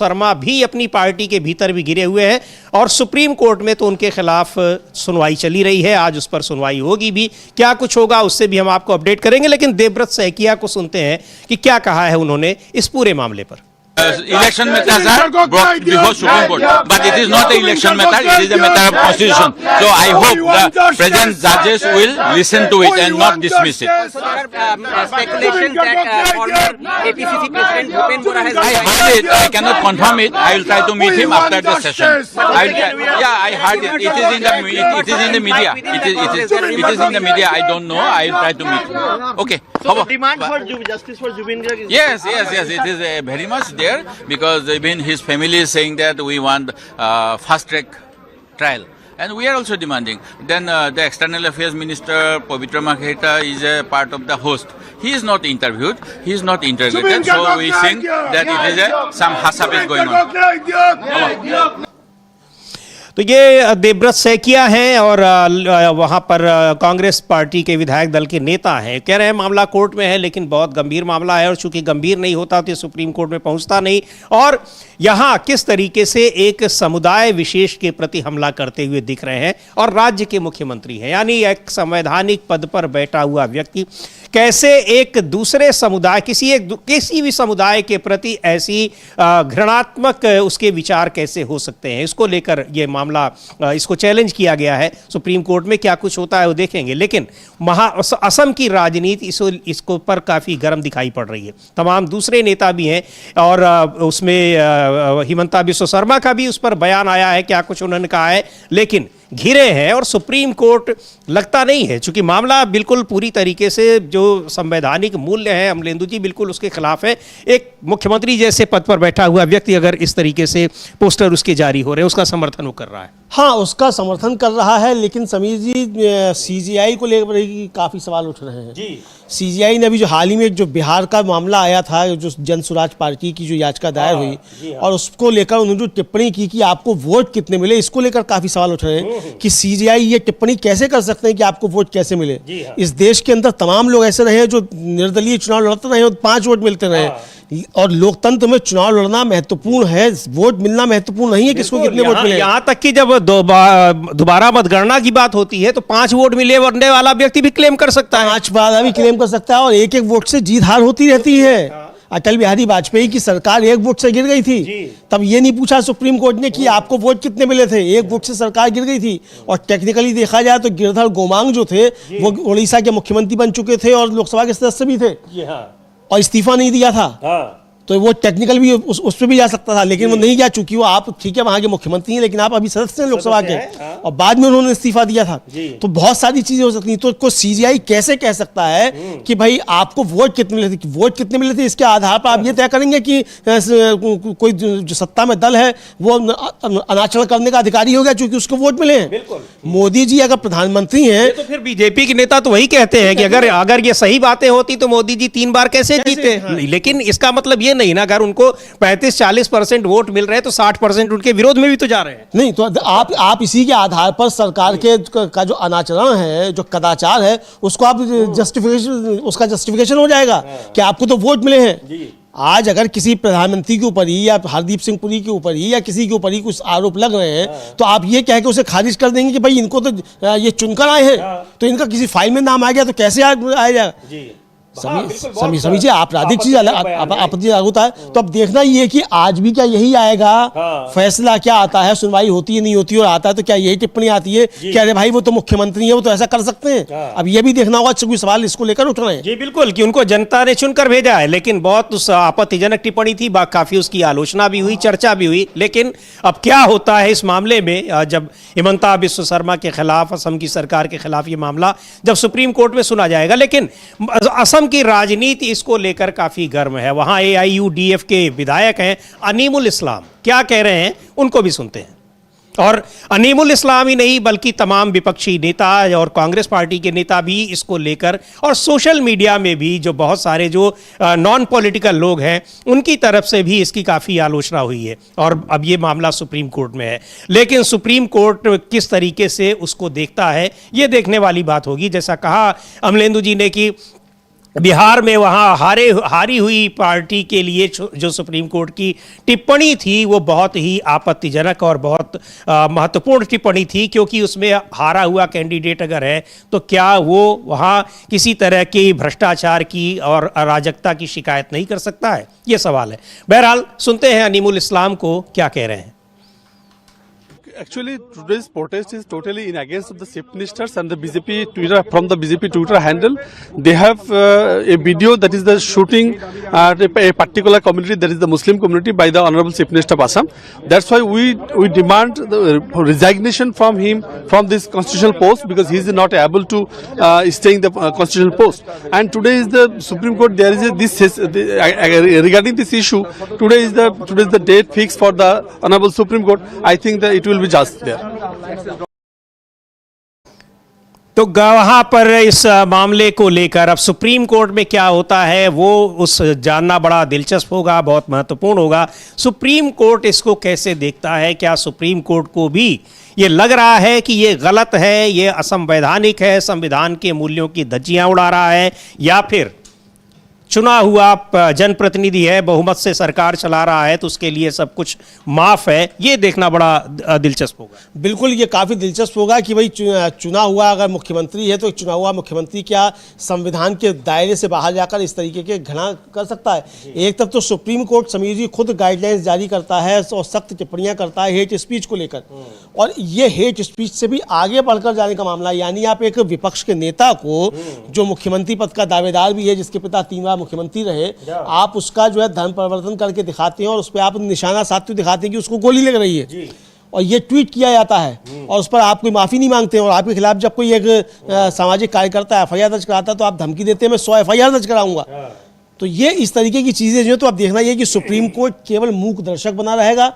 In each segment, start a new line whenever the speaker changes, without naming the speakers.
शर्मा भी अपनी पार्टी के भीतर भी घिरे हुए हैं और सुप्रीम कोर्ट में तो उनके खिलाफ सुनवाई चली रही है। आज उस पर सुनवाई होगी भी, क्या कुछ होगा उससे भी हम आपको अपडेट करेंगे। लेकिन देवव्रत सैकिया को सुनते हैं कि क्या कहा है उन्होंने इस पूरे मामले पर।
Election matters are brought before Supreme Court, but it is not an election matter, it is a matter of constitution. So I hope the present judges will listen to it and not dismiss it.
So there are speculations that former APCC President Bhupen Bora has...
I heard it, I cannot confirm it, I will try to meet him after the session. I heard it, it is in the media, it is in the media, I don't know, I will try to meet him. Okay.
So the demand for justice for Jubin Garg is...
Yes, it is very much there, because even his family is saying that we want fast track trial, and we are also demanding. Then the External Affairs Minister Pavitra Makheta is a part of the host. He is not interviewed, he is not interrogated, so we think that it is some hush-up is going on.
तो ये देवव्रत सैकिया हैं और वहाँ पर Congress party के विधायक दल के नेता हैं। कह रहे हैं मामला कोर्ट में है लेकिन बहुत गंभीर मामला है और चूंकि गंभीर नहीं होता तो ये सुप्रीम कोर्ट में पहुँचता नहीं। और यहाँ किस तरीके से एक समुदाय विशेष के प्रति हमला करते हुए दिख रहे हैं और राज्य के मुख्यमंत्री हैं, यानी एक संवैधानिक पद पर बैठा हुआ व्यक्ति कैसे एक दूसरे समुदाय किसी भी समुदाय के प्रति ऐसी घृणात्मक उसके विचार कैसे हो सकते हैं, इसको लेकर ये मामला इसको चैलेंज किया गया है सुप्रीम कोर्ट में। क्या कुछ होता है वो देखेंगे। लेकिन असम की राजनीति इसको पर काफ़ी गर्म दिखाई पड़ रही है। तमाम दूसरे नेता भी हैं और उसमें हिमंता बिस्वा शर्मा का भी उस पर बयान आया है, क्या कुछ उन्होंने कहा है, लेकिन घिरे हैं और सुप्रीम कोर्ट लगता नहीं है, चूंकि मामला बिल्कुल पूरी तरीके से जो संवैधानिक मूल्य है अमलेंदु जी बिल्कुल उसके खिलाफ है। एक मुख्यमंत्री जैसे पद पर बैठा हुआ व्यक्ति अगर इस तरीके से पोस्टर उसके जारी हो रहे हैं, उसका समर्थन वो कर रहा है।
हाँ, उसका समर्थन कर रहा है, लेकिन समीर जी सीजीआई को लेकर काफ़ी सवाल उठ रहे हैं जी। सीजीआई ने अभी जो हाल ही में जो बिहार का मामला आया था, जो जन स्वराज पार्टी की जो याचिका दायर हुई और उसको लेकर उन्होंने जो टिप्पणी की कि आपको वोट कितने मिले, इसको लेकर काफ़ी सवाल उठ रहे हैं कि सीजीआई ये टिप्पणी कैसे कर सकते हैं कि आपको वोट कैसे मिले। इस देश के अंदर तमाम लोग ऐसे रहे हैं जो निर्दलीय चुनाव लड़ते रहे और 5 वोट मिलते रहे, और लोकतंत्र में चुनाव लड़ना महत्वपूर्ण है, वोट मिलना महत्वपूर्ण नहीं है किसको कितने वोट मिले।
यहाँ तक कि जब दोबारा मतगणना की बात होती है तो 5 वोट मिले वरने वाला व्यक्ति भी क्लेम कर सकता है,
5 बार भी क्लेम कर सकता है और एक वोट से जीत हार होती रहती है। अटल बिहारी वाजपेयी की सरकार 1 वोट से गिर गई थी, तब ये नहीं पूछा सुप्रीम कोर्ट ने कि आपको वोट कितने मिले थे, 1 वोट से सरकार गिर गई थी। और टेक्निकली देखा जाए तो गिरधर गोमांग जो थे वो उड़ीसा के मुख्यमंत्री बन चुके थे और लोकसभा के सदस्य भी थे और इस्तीफा नहीं दिया था, तो वो टेक्निकल भी उस पर भी जा सकता था, लेकिन वो नहीं गया, चूंकि वो आप ठीक है वहां के मुख्यमंत्री हैं लेकिन आप अभी सदस्य हैं लोकसभा के और बाद में उन्होंने इस्तीफा दिया था। तो बहुत सारी चीजें हो सकती हैं। तो सीजीआई कैसे कह सकता है कि भाई आपको वोट कितने मिले थे, वोट कितने मिले थे इसके आधार पर आप ये तय करेंगे कि कोई जो सत्ता में दल है वो अनाचरण करने का अधिकारी हो गया क्योंकि उसको वोट मिले हैं। मोदी जी अगर प्रधानमंत्री हैं
तो फिर बीजेपी के नेता तो वही कहते हैं कि अगर ये सही बातें होती तो मोदी जी 3 बार कैसे जीते। लेकिन इसका मतलब ये नहीं ना, अगर उनको 35-40% वोट मिल रहे हैं तो 60% उनके विरोध में भी तो जा रहे हैं।
नहीं तो आप इसी के आधार पर सरकार के का जो अनाचरण है, जो कदाचार है, उसको आप जस्टिफिकेशन हो जाएगा कि आपको तो वोट मिले हैं। आज अगर किसी प्रधानमंत्री के ऊपर ही या हरदीप सिंह पुरी के ऊपर ही या किसी के ऊपर ही कुछ आरोप लग रहे हैं तो आप ये कह के उसे खारिज कर देंगे कि भाई इनको तो ये चुनकर आए हैं, तो इनका किसी फाइल में नाम आ गया तो कैसे आएगा। समी जी आपराधिक चीज आपत्ति होता है, तो अब देखना ये है कि आज भी क्या यही आएगा, फैसला क्या आता है, सुनवाई होती है नहीं होती और आता है तो क्या यही टिप्पणी आती है कि अरे भाई वो तो मुख्यमंत्री है, वो तो ऐसा कर सकते हैं। अब ये भी देखना होगा, कोई सवाल इसको लेकर उठ रहे हैं।
जी बिल्कुल, कि उनको जनता ने चुनकर भेजा है, लेकिन बहुत उस आपत्तिजनक टिप्पणी थी, काफी उसकी आलोचना भी हुई, चर्चा भी हुई। लेकिन अब क्या होता है इस मामले में, जब हिमंता बिस्वा शर्मा के खिलाफ, असम की सरकार के खिलाफ ये मामला जब सुप्रीम कोर्ट में सुना जाएगा। लेकिन असम की राजनीति इसको लेकर काफी गर्म है। वहां AIUDF के विधायक हैं अनीमुल इस्लाम, क्या कह रहे हैं उनको भी सुनते हैं। और अनीमुल इस्लाम ही नहीं बल्कि तमाम विपक्षी नेता और कांग्रेस पार्टी के नेता भी इसको लेकर, और सोशल मीडिया में भी जो बहुत सारे जो नॉन पॉलिटिकल लोग हैं उनकी तरफ से भी इसकी काफ़ी आलोचना हुई है। और अब ये मामला सुप्रीम कोर्ट में है, लेकिन सुप्रीम कोर्ट किस तरीके से उसको देखता है ये देखने वाली बात होगी। जैसा कहा अमलेंदु जी ने कि बिहार में वहाँ हारी हुई पार्टी के लिए जो सुप्रीम कोर्ट की टिप्पणी थी वो बहुत ही आपत्तिजनक और बहुत महत्वपूर्ण टिप्पणी थी, क्योंकि उसमें हारा हुआ कैंडिडेट अगर है तो क्या वो वहाँ किसी तरह की भ्रष्टाचार की और अराजकता की शिकायत नहीं कर सकता है, ये सवाल है। बहरहाल सुनते हैं अनीमुल इस्लाम को क्या कह रहे हैं।
Actually, today's protest is totally in against of the chief ministers and the BJP Twitter, from the BJP Twitter handle. They have a video that is the shooting at a particular community, that is the Muslim community, by the Honorable Chief Minister of Assam. That's why we demand the resignation from him from this constitutional post, because he is not able to stay in the constitutional post. And today is the Supreme Court. There is regarding this issue. Today is the date fixed for the Honorable Supreme Court. I think that it will be just there.
तो वहां पर इस मामले को लेकर अब supreme court में क्या होता है वो उस जानना बड़ा दिलचस्प होगा, बहुत महत्वपूर्ण होगा। सुप्रीम कोर्ट इसको कैसे देखता है? क्या सुप्रीम कोर्ट को भी ये लग रहा है कि ये गलत है, ये असंवैधानिक है, संविधान के मूल्यों की धज्जियां उड़ा रहा है, या फिर चुना हुआ जनप्रतिनिधि है, बहुमत से सरकार चला रहा है तो उसके लिए सब कुछ माफ है? ये देखना बड़ा दिलचस्प होगा।
बिल्कुल, ये काफ़ी दिलचस्प होगा कि भाई चुना हुआ अगर मुख्यमंत्री है तो चुना हुआ मुख्यमंत्री क्या संविधान के दायरे से बाहर जाकर इस तरीके के घृणा कर सकता है? एक तरफ तो सुप्रीम कोर्ट समीर जी खुद गाइडलाइंस जारी करता है और सख्त टिप्पणियां करता है हेट स्पीच को लेकर, और ये हेट स्पीच से भी आगे बढ़कर जाने का मामला, यानी आप एक विपक्ष के नेता को जो मुख्यमंत्री पद का दावेदार भी है, जिसके पिता 3 बार मुख्यमंत्री रहे, आप उसका जो है धर्म परिवर्तन करके दिखाते हैं और उस पर आप निशाना साधते दिखाते हैं कि उसको गोली लग रही है, और ये ट्वीट किया जाता है और उस पर आप कोई माफ़ी नहीं मांगते हैं। और आपके खिलाफ जब कोई एक सामाजिक कार्यकर्ता FIR दर्ज कराता है तो आप धमकी देते हैं मैं 100 FIR दर्ज कराऊंगा। तो ये इस तरीके की चीज़ें जो है, तो आप देखना ये कि सुप्रीम कोर्ट केवल मूक दर्शक बना रहेगा।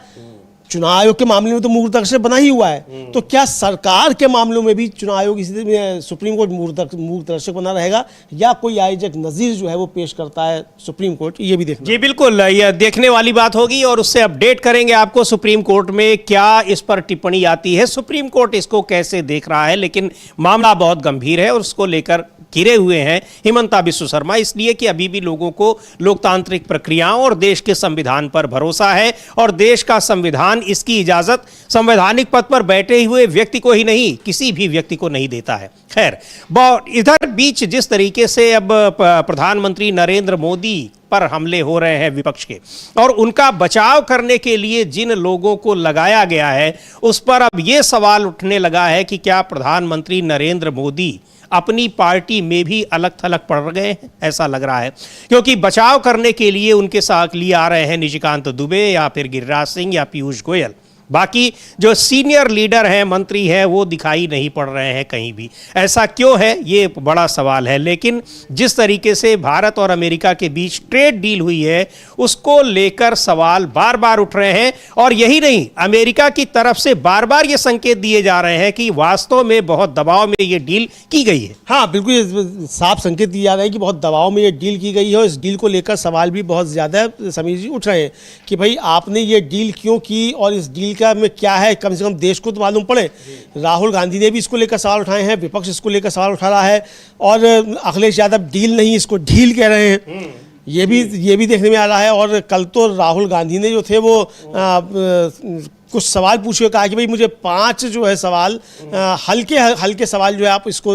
चुनाव आयोग के मामले में तो मूक दर्शक बना ही हुआ है, तो क्या सरकार के मामलों में भी चुनाव आयोग इसी सुप्रीम कोर्ट मूक दर्शक बना रहेगा, या कोई आयोजक नज़ीर जो है वो पेश करता है सुप्रीम कोर्ट? ये भी देखना।
जी बिल्कुल, यह देखने वाली बात होगी और उससे अपडेट करेंगे आपको सुप्रीम कोर्ट में क्या इस पर टिप्पणी आती है, सुप्रीम कोर्ट इसको कैसे देख रहा है। लेकिन मामला बहुत गंभीर है और उसको लेकर घिरे हुए हैं हिमंता बिस्व शर्मा, इसलिए कि अभी भी लोगों को लोकतांत्रिक प्रक्रियाओं और देश के संविधान पर भरोसा है, और देश का संविधान इसकी इजाजत संवैधानिक पद पर बैठे हुए व्यक्ति को ही नहीं, किसी भी व्यक्ति को नहीं देता है। खैर, इधर बीच जिस तरीके से अब प्रधानमंत्री नरेंद्र मोदी पर हमले हो रहे हैं विपक्ष के, और उनका बचाव करने के लिए जिन लोगों को लगाया गया है, उस पर अब यह सवाल उठने लगा है कि क्या प्रधानमंत्री नरेंद्र मोदी अपनी पार्टी में भी अलग थलग पड़ गए हैं? ऐसा लग रहा है, क्योंकि बचाव करने के लिए उनके साथ लिए आ रहे हैं निशिकांत दुबे या फिर गिरिराज सिंह या पीयूष गोयल। बाकी जो सीनियर लीडर हैं, मंत्री हैं, वो दिखाई नहीं पड़ रहे हैं कहीं भी। ऐसा क्यों है, ये बड़ा सवाल है। लेकिन जिस तरीके से भारत और अमेरिका के बीच ट्रेड डील हुई है, उसको लेकर सवाल बार बार उठ रहे हैं, और यही नहीं, अमेरिका की तरफ से बार बार ये संकेत दिए जा रहे हैं कि वास्तव में बहुत दबाव में ये डील की गई है।
हाँ बिल्कुल, साफ संकेत दिया जा रहा है कि बहुत दबाव में ये डील की गई है, और इस डील को लेकर सवाल भी बहुत ज़्यादा समीर जी उठ रहे हैं कि भाई आपने ये डील क्यों की, और इस डील का में क्या है, कम से कम देश को तो मालूम पड़े। राहुल गांधी ने भी इसको लेकर सवाल उठाए हैं, विपक्ष इसको लेकर सवाल उठा रहा है, और अखिलेश यादव डील नहीं इसको ढील कह रहे हैं, ये भी देखने में आ रहा है। और कल तो राहुल गांधी ने जो थे वो कुछ सवाल पूछे, कहा कि भाई मुझे 5 जो है सवाल हल्के सवाल जो है आप इसको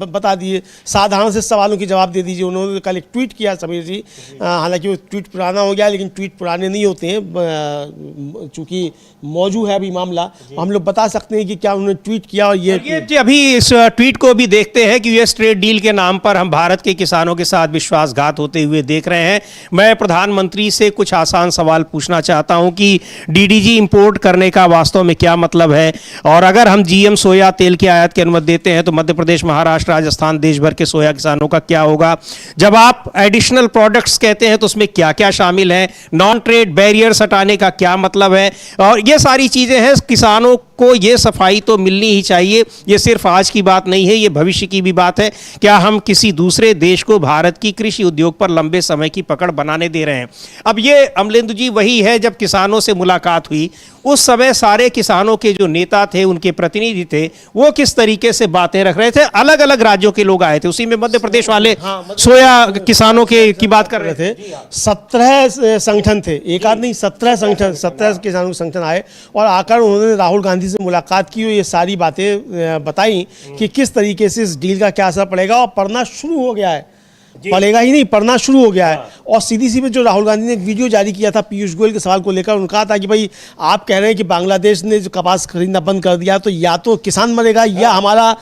बता दिए, साधारण से सवालों की जवाब दे दीजिए। उन्होंने कल एक ट्वीट किया समीर जी, हालांकि वो ट्वीट पुराना हो गया, लेकिन ट्वीट पुराने नहीं होते हैं, चूंकि मौजूद है अभी मामला, हम लोग बता सकते हैं कि क्या उन्होंने ट्वीट किया। और ये
अभी इस ट्वीट को भी देखते हैं कि यूएस ट्रेड डील के नाम पर हम भारत के किसानों के साथ विश्वासघात होते हुए देख रहे हैं। मैं प्रधानमंत्री से कुछ आसान सवाल पूछना चाहता हूं कि डीडीजी इंपोर्ट करने का वास्तव में क्या मतलब है, और अगर हम जीएम सोया तेल की आयात की अनुमति देते हैं तो मध्य प्रदेश, महाराष्ट्र, राजस्थान, देश भर के सोया किसानों का क्या होगा? जब आप एडिशनल प्रोडक्ट्स कहते हैं तो उसमें क्या क्या शामिल है? नॉन ट्रेड बैरियर्स हटाने का क्या मतलब है? और ये सारी चीजें हैं, किसानों को ये सफाई तो मिलनी ही चाहिए। ये सिर्फ आज की बात नहीं है, ये भविष्य की भी बात है। क्या हम किसी दूसरे देश को भारत की कृषि उद्योग पर लंबे समय की पकड़ बनाने दे रहे हैं? अब ये अमलेंदु जी वही है, जब किसानों से मुलाकात हुई उस समय सारे किसानों के जो नेता थे, उनके प्रतिनिधि थे, वो किस तरीके से बातें रख रहे थे। अलग अलग राज्यों के लोग आए थे, उसी में मध्य प्रदेश वाले सोया किसानों के की बात कर रहे थे।
17 संगठन थे, एक आध नहीं, 17 संगठन, 17 किसानों के संगठन आए और आकर उन्होंने राहुल गांधी से मुलाकात की और ये सारी बातें बताई कि किस तरीके से इस डील का क्या असर पड़ेगा, और पड़ना शुरू हो गया है। पड़ेगा ही नहीं, पढ़ना शुरू हो गया है। और सीधी सी पे जो राहुल गांधी ने एक वीडियो जारी किया था पीयूष गोयल के सवाल को लेकर, उन्होंने कहा था कि भाई आप कह रहे हैं कि बांग्लादेश ने जो कपास खरीदना बंद कर दिया, तो या तो किसान मरेगा या हमारा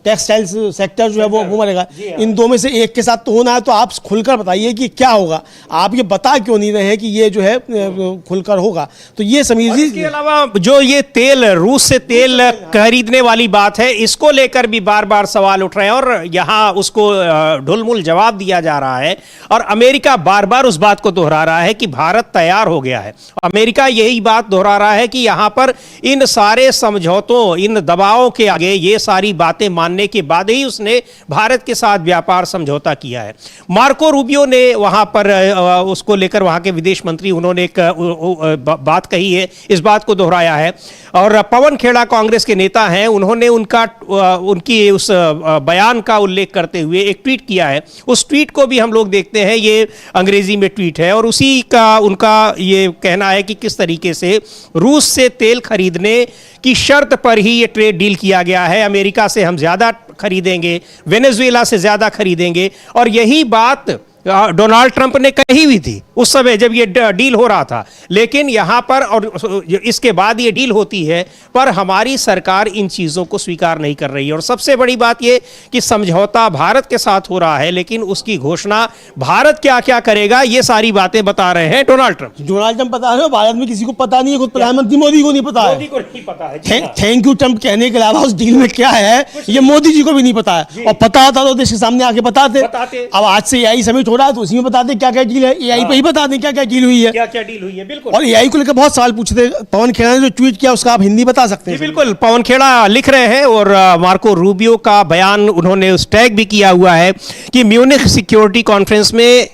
टेक्सटाइल सेक्टर जो है वो मरेगा। इन दो में से एक के साथ तो होना है, तो आप खुलकर बताइए कि क्या होगा। आप ये बता क्यों नहीं रहे हैं कि ये जो है खुलकर होगा। तो ये समीर जी,
इसके अलावा जो ये तेल, रूस से तेल खरीदने वाली बात है, इसको लेकर भी बार बार सवाल उठ रहे हैं और यहाँ उसको ढुलमुल जवाब दिया जा रहा है। और अमेरिका बार बार उस बात को दोहरा रहा है कि भारत तैयार हो गया है। अमेरिका यही बात दोहरा रहा है कि यहां पर इन सारे समझौतों, इन दबावों के आगे, ये सारी बातें मानने के बाद ही उसने भारत के साथ व्यापार समझौता किया है। मार्को रूबियो ने वहां पर उसको लेकर, वहां के विदेश मंत्री, उन्होंने एक बात कही है, इस बात को दोहराया है। और पवन खेड़ा कांग्रेस के नेता हैं, उन्होंने उनकी उस बयान का उल्लेख करते हुए एक ट्वीट किया है। उस ट्वीट को भी हम लोग देखते हैं, ये अंग्रेजी में ट्वीट है और उसी का उनका ये कहना है कि किस तरीके से रूस से तेल खरीदने की शर्त पर ही ये ट्रेड डील किया गया है। अमेरिका से हम ज्यादा खरीदेंगे, वेनेजुएला से ज्यादा खरीदेंगे, और यही बात डोनाल्ड ट्रंप ने कही हुई थी उस समय जब ये डील हो रहा था। लेकिन यहां पर, और इसके बाद ये डील होती है, पर हमारी सरकार इन चीजों को स्वीकार नहीं कर रही है। और सबसे बड़ी बात ये कि समझौता भारत के साथ हो रहा है, लेकिन उसकी घोषणा भारत क्या क्या करेगा, ये सारी बातें बता रहे हैं डोनाल्ड ट्रंप।
डोनाल्ड ट्रंप बता रहे हो, भारत में किसी को पता नहीं है, खुद प्रधानमंत्री मोदी को नहीं पता है।
मोदी को नहीं पता है।
थैंक यू ट्रंप कहने के अलावा उस डील में क्या है ये मोदी जी को भी नहीं पता है। और पता होता तो देश के सामने आके बताते। अब आज से एआई समिट हो रहा है, तो उसी में बता दें क्या क्या डील है, एआई पे ही बता दें क्या क्या डील हुई है,
क्या क्या डील हुई है। बिल्कुल।
और एआई को लेकर बहुत सवाल पूछे थे। पवन खेड़ा ने जो ट्वीट किया उसका आप हिंदी बता सकते हैं?
बिल्कुल, पवन खेड़ा लिख रहे हैं और मार्को रूबियो का बयान उन्होंने उस टैग भी किया हुआ है कि म्यूनिख सिक्योरिटी कॉन्फ्रेंस में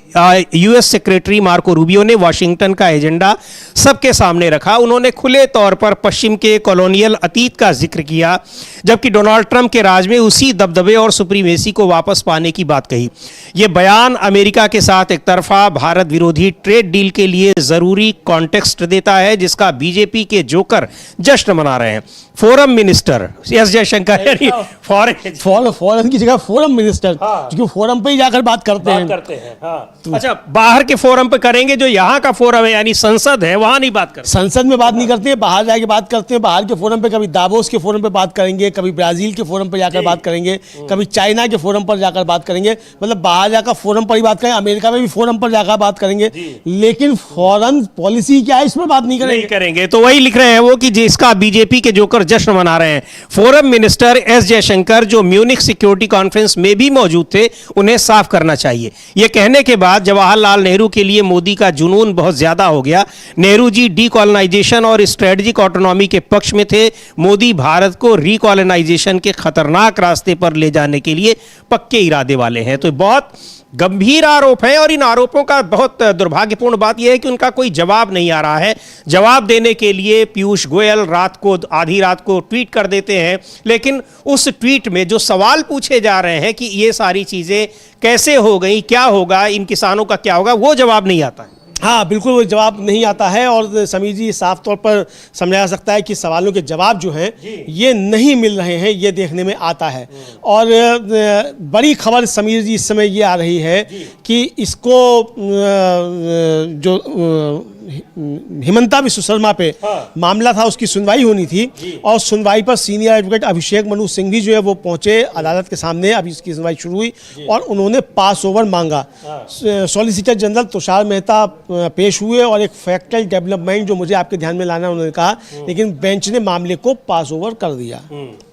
यूएस सेक्रेटरी मार्को रूबियो ने वॉशिंगटन का एजेंडा सबके सामने रखा। उन्होंने खुले तौर पर पश्चिम के कॉलोनियल अतीत का जिक्र किया, जबकि डोनाल्ड ट्रंप के राज में उसी दबदबे और सुप्रीमेसी को वापस पाने की बात कही। यह बयान अमेरिका के साथ एक तरफा भारत विरोधी ट्रेड डील के लिए जरूरी कॉन्टेक्स्ट देता है, जिसका बीजेपी के जोकर जश्न मना रहे हैं। Forum minister S Jaishankar,
foreign की जगह फोरम मिनिस्टर, क्योंकि फोरम पे ही जाकर बात करते हैं।
अच्छा, बाहर के फोरम पे करेंगे, जो यहाँ का फोरम है यानी संसद है, वहां नहीं बात करते।
संसद में बात नहीं करते, बाहर जाके बात करते हैं। बाहर के फोरम पे कभी दावोस के फोरम पे बात करेंगे, कभी ब्राजील के फोरम पे जाकर बात करेंगे, कभी चाइना के फोरम पर जाकर बात करेंगे। मतलब बाहर जाकर फोरम पर ही बात करेंगे, अमेरिका में भी फोरम पर जाकर बात करेंगे, लेकिन फॉरेन पॉलिसी क्या है इस पर बात नहीं करेंगे।
तो वही लिख रहे हैं वो कि जिसका बीजेपी के जोकर जश्न मना रहे हैं। फोरम मिनिस्टर एस जयशंकर, जो म्यूनिख सिक्योरिटी कॉन्फ्रेंस में भी मौजूद थे, उन्हें साफ करना चाहिए। यह कहने के बाद जवाहरलाल नेहरू के लिए मोदी का जुनून बहुत ज्यादा हो गया। नेहरू जी डीकॉलोनाइजेशन और स्ट्रेटेजिक ऑटोनॉमी के पक्ष में थे। मोदी भारत को रिकॉलोनाइजेशन के खतरनाक रास्ते पर ले जाने के लिए पक्के इरादे वाले हैं। तो बहुत गंभीर आरोप है और इन आरोपों का बहुत दुर्भाग्यपूर्ण बात यह है कि उनका कोई जवाब नहीं आ रहा है। जवाब देने के लिए पीयूष गोयल आधी रात को ट्वीट कर देते हैं, लेकिन उस ट्वीट में जो सवाल पूछे जा रहे हैं कि ये सारी चीजें कैसे हो गई, क्या होगा, इन किसानों का क्या होगा, वो जवाब नहीं आता है।
हाँ बिल्कुल, वो जवाब नहीं आता है। और समीर जी, साफ तौर पर समझा जा सकता है कि सवालों के जवाब जो हैं ये नहीं मिल रहे हैं, ये देखने में आता है। और बड़ी खबर समीर जी इस समय ये आ रही है कि इसको जो हिमंता विश्व शर्मा पे मामला था, उसकी सुनवाई होनी थी, और सुनवाई पर सीनियर एडवोकेट अभिषेक मनु सिंह भी जो है वो पहुंचे अदालत के सामने। अभी इसकी सुनवाई शुरू हुई और उन्होंने पास ओवर मांगा। सॉलिसिटर जनरल तुषार मेहता पेश हुए और एक फैक्टल डेवलपमेंट जो मुझे आपके ध्यान में लाना उन्होंने कहा, लेकिन बेंच ने मामले को पास ओवर कर दिया,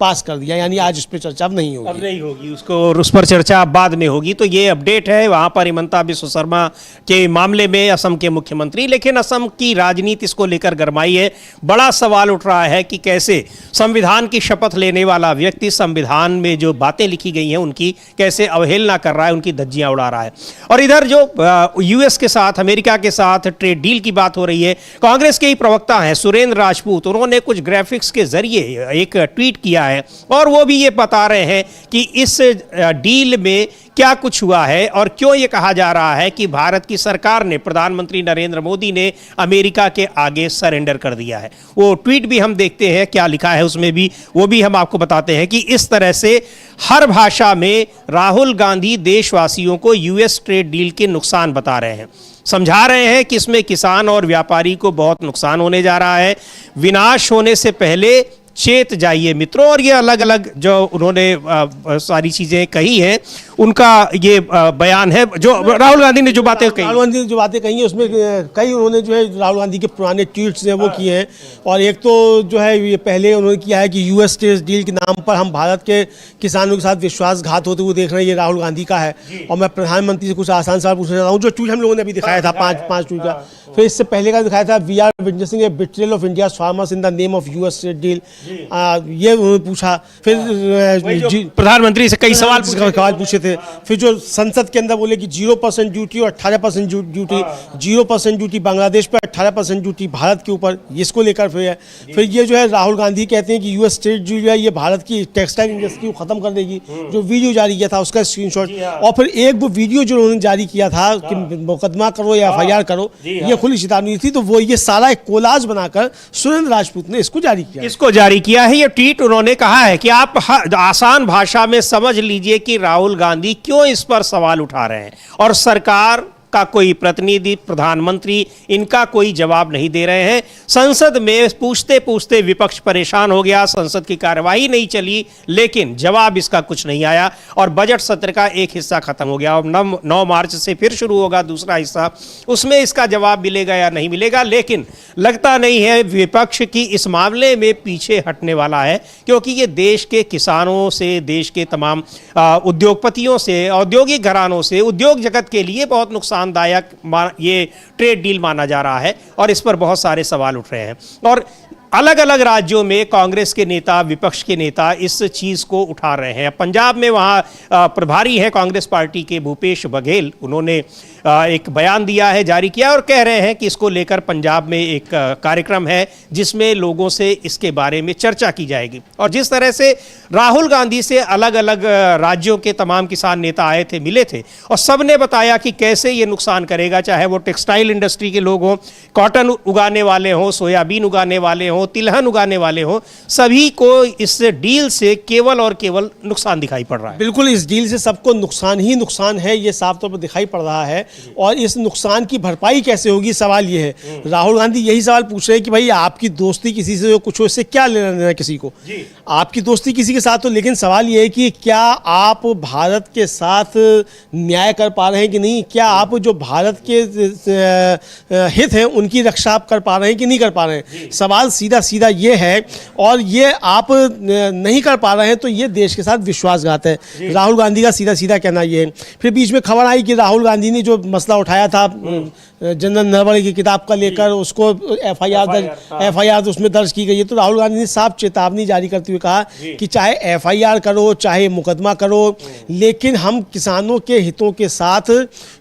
पास कर दिया, यानी आज उस पर चर्चा नहीं होगी।
अब नहीं होगी, उस पर चर्चा बाद में होगी। तो ये अपडेट है वहां पर हिमंता विश्व शर्मा के मामले में असम के मुख्यमंत्री। लेकिन असम की राजनीति इसको लेकर गरमाई है। बड़ा सवाल उठ रहा है कि कैसे संविधान की शपथ लेने वाला व्यक्ति संविधान में जो बातें लिखी गई हैं उनकी कैसे अवहेलना कर रहा है, उनकी धज्जियां उड़ा रहा है। और इधर जो यूएस के साथ, अमेरिका के साथ ट्रेड डील की बात हो रही है, कांग्रेस के ही प्रवक्ता हैं सुरेंद्र राजपूत, उन्होंने कुछ ग्राफिक्स के जरिए एक ट्वीट किया है और वो भी ये बता रहे हैं कि इस डील में क्या कुछ हुआ है और क्यों ये कहा जा रहा है कि भारत की सरकार ने, प्रधानमंत्री नरेंद्र मोदी ने अमेरिका के आगे सरेंडर कर दिया है। वो ट्वीट भी हम देखते हैं क्या लिखा है उसमें भी, वो भी हम आपको बताते हैं कि इस तरह से हर भाषा में राहुल गांधी देशवासियों को यूएस ट्रेड डील के नुकसान बता रहे हैं, समझा रहे हैं कि इसमें किसान और व्यापारी को बहुत नुकसान होने जा रहा है, विनाश होने से पहले चेत जाइए मित्रों। और ये अलग अलग जो उन्होंने सारी चीजें कही हैं उनका ये बयान है, जो राहुल गांधी ने जो बातें कही,
राहुल गांधी ने जो बातें कही हैं उसमें कई उन्होंने जो है राहुल गांधी के पुराने ट्वीट्स हैं वो किए हैं। और एक तो जो है ये पहले उन्होंने किया है कि यूएस ट्रेड डील के नाम पर हम भारत के किसानों के साथ विश्वासघात होते हुए देख रहे हैं, ये राहुल गांधी का है। और मैं प्रधानमंत्री से कुछ आसान सवाल पूछना चाहता हूँ। जो ट्वीट हम लोगों ने अभी दिखाया था पाँच ट्वीट का, फिर इससे पहले का दिखाया था we are witnessing a betrayal of India farmers in the name of US trade deal, ये उन्होंने पूछा। फिर
प्रधानमंत्री से कई सवाल
पूछे थे। फिर जो संसद के अंदर बोले कि 0% ड्यूटी और 18% ड्यूटी, 0% ड्यूटी बांग्लादेश पर, 18% ड्यूटी भारत के ऊपर, इसको लेकर फिर ये जो है राहुल गांधी कहते हैं कि यूएस ट्रेड डील जो है ये भारत की टेक्सटाइल इंडस्ट्री को खत्म कर देगी। जो वीडियो जारी किया था उसका स्क्रीनशॉट, और फिर एक वो वीडियो जो उन्होंने जारी किया था कि मुकदमा करो या FIR करो, ये खुली चेतावनी थी। तो वो ये सारा एक कोलाज बनाकर सुरेंद्र राजपूत ने इसको जारी किया है।
ये ट्वीट उन्होंने कहा है कि आप आसान भाषा में समझ लीजिए कि राहुल गांधी क्यों इस पर सवाल उठा रहे हैं और सरकार का कोई प्रतिनिधि, प्रधानमंत्री इनका कोई जवाब नहीं दे रहे हैं। संसद में पूछते पूछते विपक्ष परेशान हो गया, संसद की कार्यवाही नहीं चली, लेकिन जवाब इसका कुछ नहीं आया और बजट सत्र का एक हिस्सा खत्म हो गया। और 9 मार्च से फिर शुरू होगा दूसरा हिस्सा, उसमें इसका जवाब मिलेगा या नहीं मिलेगा। लेकिन लगता नहीं है विपक्ष की इस मामले में पीछे हटने वाला है, क्योंकि ये देश के किसानों से, देश के तमाम उद्योगपतियों से, औद्योगिक घरानों से, उद्योग जगत के लिए बहुत नुकसानदायक ये ट्रेड डील माना जा रहा है और इस पर बहुत सारे सवाल उठ रहे हैं। और अलग अलग राज्यों में कांग्रेस के नेता, विपक्ष के नेता इस चीज को उठा रहे हैं। पंजाब में वहां प्रभारी हैं कांग्रेस पार्टी के भूपेश बघेल, उन्होंने एक बयान दिया है, जारी किया और कह रहे हैं कि इसको लेकर पंजाब में एक कार्यक्रम है जिसमें लोगों से इसके बारे में चर्चा की जाएगी। और जिस तरह से राहुल गांधी से अलग अलग राज्यों के तमाम किसान नेता आए थे, मिले थे और सबने बताया कि कैसे ये नुकसान करेगा, चाहे वो टेक्सटाइल इंडस्ट्री के लोग हों, कॉटन उगाने वाले हों, सोयाबीन उगाने वाले हों, तिलहन उगाने वाले हों, सभी को इस डील से केवल और केवल नुकसान दिखाई पड़ रहा है।
बिल्कुल, इस डील से सबको नुकसान ही नुकसान है, ये साफ तौर पर दिखाई पड़ रहा है। और इस नुकसान की भरपाई कैसे होगी, सवाल ये है। राहुल गांधी यही सवाल पूछ रहे हैं कि भाई आपकी दोस्ती किसी से कुछ हो, इससे क्या लेना देना किसी को, आपकी दोस्ती किसी के साथ हो, लेकिन सवाल ये है कि क्या आप भारत के साथ न्याय कर पा रहे हैं कि नहीं, क्या आप जो भारत के हित हैं उनकी रक्षा आप कर पा रहे हैं कि नहीं कर पा रहे हैं। सवाल सीधा ये है और ये आप नहीं कर पा रहे हैं तो ये देश के साथ विश्वासघात है। राहुल गांधी का सीधा कहना ये है। फिर बीच में खबर आई कि राहुल गांधी ने जो मसला उठाया था जनरल नरवणे की किताब का लेकर, उसको FIR उसमें दर्ज की गई है। तो राहुल गांधी ने साफ चेतावनी जारी करते हुए कहा कि चाहे FIR करो, चाहे मुकदमा करो, लेकिन हम किसानों के हितों के साथ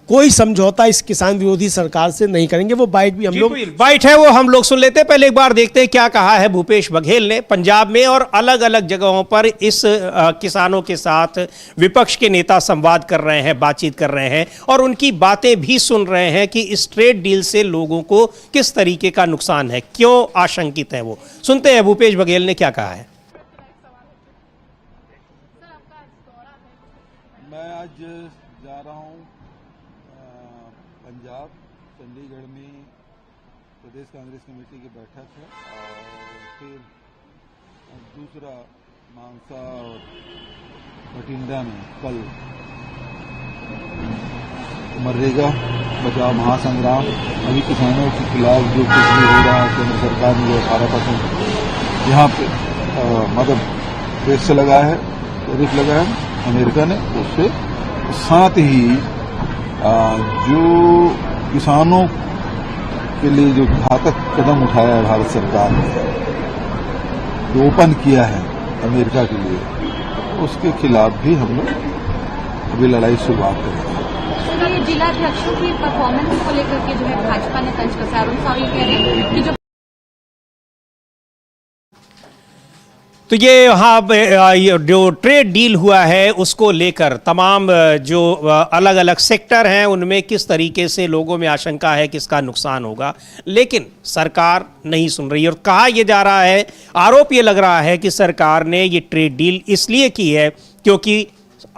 कोई समझौता इस किसान विरोधी सरकार से नहीं करेंगे। वो बाइट भी हम लोग
बाइट है वो हम लोग सुन लेते हैं। पहले एक बार देखते हैं क्या कहा है भूपेश बघेल ने पंजाब में और अलग अलग जगहों पर इस किसानों के साथ विपक्ष के नेता संवाद कर रहे हैं, बातचीत कर रहे हैं और उनकी बातें भी सुन रहे हैं कि इस ट्रेड डील से लोगों को किस तरीके का नुकसान है, क्यों आशंकित है। वो सुनते हैं भूपेश बघेल ने क्या कहा है।
मैं आज जा रहा हूं पंजाब, चंडीगढ़ में प्रदेश कांग्रेस कमेटी की बैठक है और फिर दूसरा मानसा और बठिंडा में कल मनरेगा बचाओ महासंग्राम, अभी किसानों के खिलाफ जो कुछ भी हो रहा है, केंद्र सरकार ने जो 18% यहाँ पे मतलब टैक्स लगा है, टैरिफ लगा है अमेरिका ने, उससे साथ ही जो किसानों के लिए जो घातक कदम उठाया है भारत सरकार ने, जो ओपन किया है अमेरिका के लिए, उसके खिलाफ भी हम लोग अभी लड़ाई शुरुआत करेंगे।
ये जिलाध्यक्षों की परफॉर्मेंस को लेकर के जो है भाजपा ने तंज कसा है, और ये कह रहे हैं कि जो
तो ये हाँ जो ट्रेड डील हुआ है उसको लेकर तमाम जो अलग अलग सेक्टर हैं उनमें किस तरीके से लोगों में आशंका है कि इसका नुकसान होगा, लेकिन सरकार नहीं सुन रही। और कहा यह जा रहा है, आरोप ये लग रहा है कि सरकार ने ये ट्रेड डील इसलिए की है क्योंकि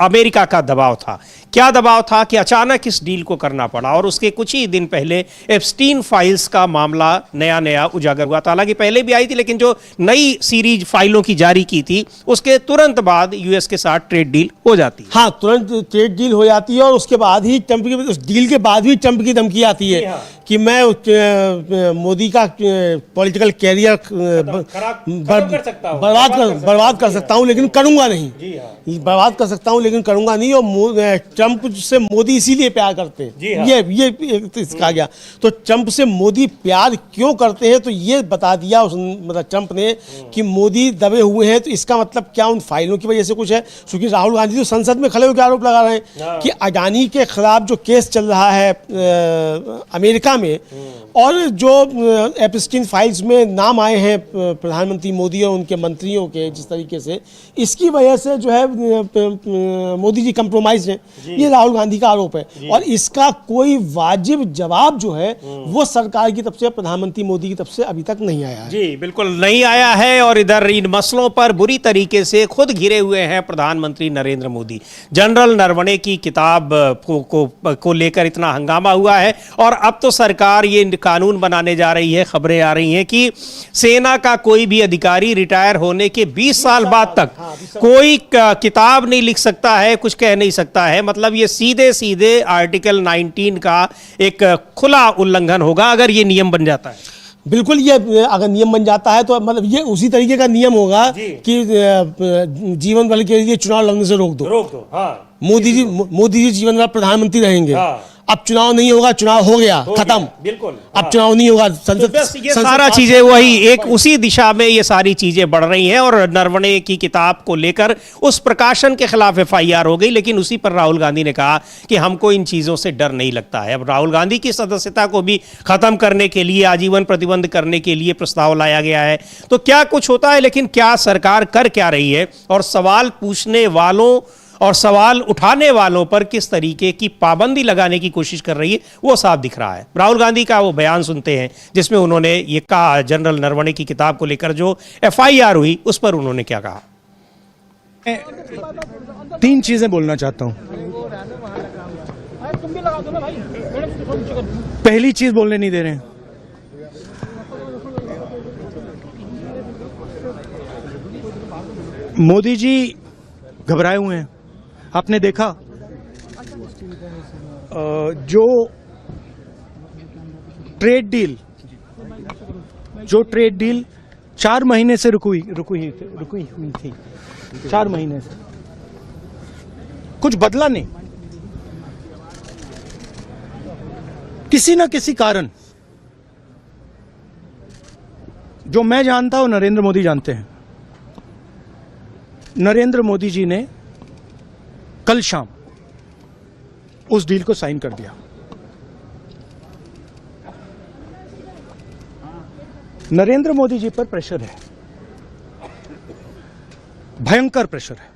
अमेरिका का दबाव था। क्या दबाव था कि अचानक इस डील को करना पड़ा, और उसके कुछ ही दिन पहले एप्स्टीन फाइल्स का मामला नया नया उजागर हुआ था। हालांकि पहले भी आई थी, लेकिन जो नई सीरीज फाइलों की जारी की थी उसके तुरंत बाद यूएस के साथ ट्रेड डील हो जाती है।
हाँ, तुरंत ट्रेड डील हो जाती है, और उसके बाद ही ट्रंप की, उस डील के बाद भी ट्रंप की धमकी आती है कि मैं मोदी का पॉलिटिकल कैरियर बर्बाद कर सकता हूं, लेकिन करूंगा नहीं। बर्बाद कर सकता हूं लेकिन करूंगा नहीं। और ट्रंप से मोदी इसीलिए प्यार करते हैं। ये इसका गया। तो ट्रंप से मोदी प्यार क्यों करते हैं, तो ये बता दिया मतलब ट्रंप ने कि मोदी दबे हुए हैं। तो इसका मतलब क्या उन फाइलों की वजह से कुछ है? क्योंकि राहुल गांधी तो संसद में खड़े होकर आरोप लगा रहे हैं कि अडानी के खिलाफ जो केस चल रहा है अमेरिका में, और जो एप्स्टीन फाइल्स में नाम आए हैं प्रधानमंत्री मोदी और उनके मंत्रियों के, जिस तरीके से इसकी वजह से जो है मोदी जी कंप्रोमाइज हैं, ये राहुल गांधी का आरोप है। और इसका कोई वाजिब जवाब जो है वो सरकार की तरफ से, प्रधानमंत्री मोदी की तरफ से अभी तक नहीं आया है।
जी बिल्कुल नहीं आया है। और इधर इन मसलों पर बुरी तरीके से खुद घिरे हुए हैं प्रधानमंत्री नरेंद्र मोदी। जनरल नरवणे की किताब को लेकर इतना हंगामा हुआ है, और अब तो सरकार ये कानून बनाने जा रही है। खबरें आ रही हैं कि सेना का कोई भी अधिकारी रिटायर होने के 20 साल बाद तक कोई किताब नहीं लिख सकता है, कुछ कह नहीं सकता है। मतलब ये सीधे सीधे आर्टिकल 19 का एक खुला उल्लंघन होगा अगर ये नियम बन जाता है।
बिल्कुल, ये अगर नियम बन जाता है तो मतलब ये उसी तरीके का नियम होगा कि जीवन भर के लिए चुनाव लड़ने से रोक दो। हाँ। मोदी जी जीवन भर प्रधानमंत्री रहेंगे। हाँ। अब चुनाव नहीं होगा, चुनाव हो गया, खत्म। बिल्कुल। अब चुनाव नहीं होगा, संसद
ये सारा चीजें वही एक उसी दिशा में ये सारी चीजें बढ़ रही हैं। और नरवणे की किताब को लेकर उस प्रकाशन के खिलाफ FIR हो गई, लेकिन उसी पर राहुल गांधी ने कहा कि हमको इन चीजों से डर नहीं लगता है। अब राहुल गांधी की सदस्यता को भी खत्म करने के लिए, आजीवन प्रतिबंध करने के लिए प्रस्ताव लाया गया है। तो क्या कुछ होता है, लेकिन क्या सरकार कर क्या रही है, और सवाल पूछने वालों और सवाल उठाने वालों पर किस तरीके की पाबंदी लगाने की कोशिश कर रही है, वो साफ दिख रहा है। राहुल गांधी का वो बयान सुनते हैं जिसमें उन्होंने ये कहा, जनरल नरवणे की किताब को लेकर जो FIR हुई उस पर उन्होंने क्या कहा।
3 चीजें बोलना चाहता हूं। पहली चीज बोलने नहीं दे रहे हैं। मोदी जी घबराए हुए हैं। आपने देखा जो ट्रेड डील 4 महीने से रुकी हुई थी 4 महीने से कुछ बदला नहीं। किसी न किसी कारण, जो मैं जानता हूं नरेंद्र मोदी जानते हैं, नरेंद्र मोदी जी ने कल शाम उस डील को साइन कर दिया। नरेंद्र मोदी जी पर प्रेशर है, भयंकर प्रेशर है।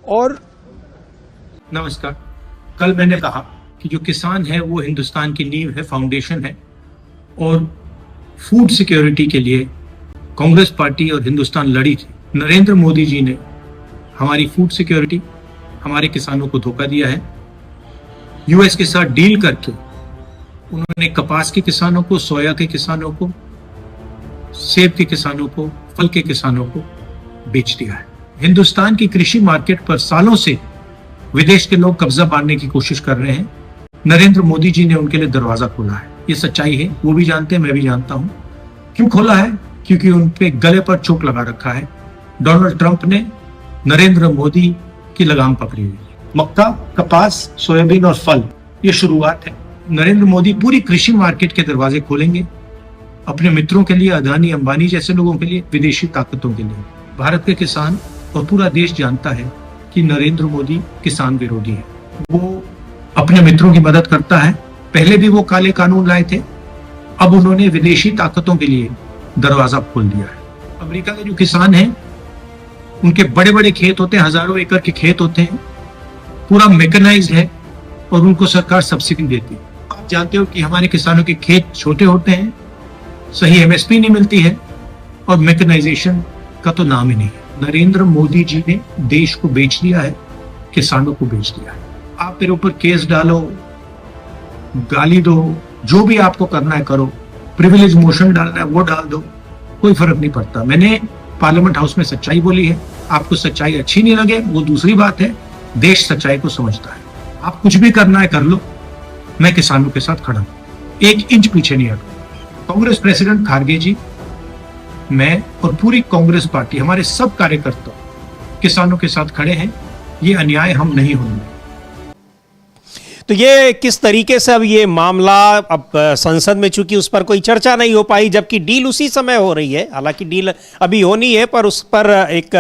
और
नमस्कार, कल मैंने कहा कि जो किसान है वो हिंदुस्तान की नींव है, फाउंडेशन है, और फूड सिक्योरिटी के लिए कांग्रेस पार्टी और हिंदुस्तान लड़ी थी। नरेंद्र मोदी जी ने हमारी फूड सिक्योरिटी, हमारे किसानों को धोखा दिया है। यूएस के साथ डील करके उन्होंने कपास के किसानों को, सोया के किसानों को, सेब के किसानों को, फल के किसानों को बेच दिया है। हिंदुस्तान की कृषि मार्केट पर सालों से विदेश के लोग कब्जा मारने की कोशिश कर रहे हैं। नरेंद्र मोदी जी ने उनके लिए दरवाजा खोला है। ये सच्चाई है, वो भी जानते हैं, मैं भी जानता हूं। क्यों खोला है? क्योंकि उनके गले पर चोट लगा रखा है। डोनाल्ड ट्रंप ने नरेंद्र मोदी की लगाम पकड़ी हुई। मक्का, कपास, सोयाबीन और फल, ये शुरुआत है। नरेंद्र मोदी पूरी कृषि मार्केट के दरवाजे खोलेंगे अपने मित्रों के लिए, अदानी अंबानी जैसे लोगों के लिए, विदेशी ताकतों के लिए। भारत के किसान और पूरा देश जानता है कि नरेंद्र मोदी किसान विरोधी है। वो अपने मित्रों की मदद करता है। पहले भी वो काले कानून लाए थे, अब उन्होंने विदेशी ताकतों के लिए दरवाजा खोल दिया है। अमेरिका के जो किसान हैं, उनके बड़े बड़े खेत होते हैं, हजारों एकड़ के खेत होते हैं, पूरा मैकेनाइज्ड है और उनको सरकार सब्सिडी देती है। आप जानते हो कि हमारे किसानों के खेत छोटे होते हैं, सही एमएसपी नहीं मिलती है और मैकेनाइजेशन का तो नाम ही नहीं है। नरेंद्र मोदी जी ने देश को बेच दिया है, किसानों को बेच दिया है। आप मेरे ऊपर केस डालो, गाली दो, जो भी आपको करना है करो, प्रिविलेज मोशन डालना है वो डाल दो, कोई फर्क नहीं पड़ता। मैंने पार्लियामेंट हाउस में सच्चाई बोली है। आपको सच्चाई अच्छी नहीं लगे वो दूसरी बात है, देश सच्चाई को समझता है। आप कुछ भी करना है कर लो, मैं किसानों के साथ खड़ा हूं, 1 इंच पीछे नहीं हटूंगा। कांग्रेस प्रेसिडेंट खारगे जी, मैं और पूरी कांग्रेस पार्टी, हमारे सब कार्यकर्ता किसानों के साथ खड़े हैं। ये अन्याय हम नहीं होने देंगे।
तो ये किस तरीके से अब ये मामला अब संसद में, चूंकि उस पर कोई चर्चा नहीं हो पाई, जबकि डील उसी समय हो रही है, हालांकि डील अभी होनी है, पर उस पर एक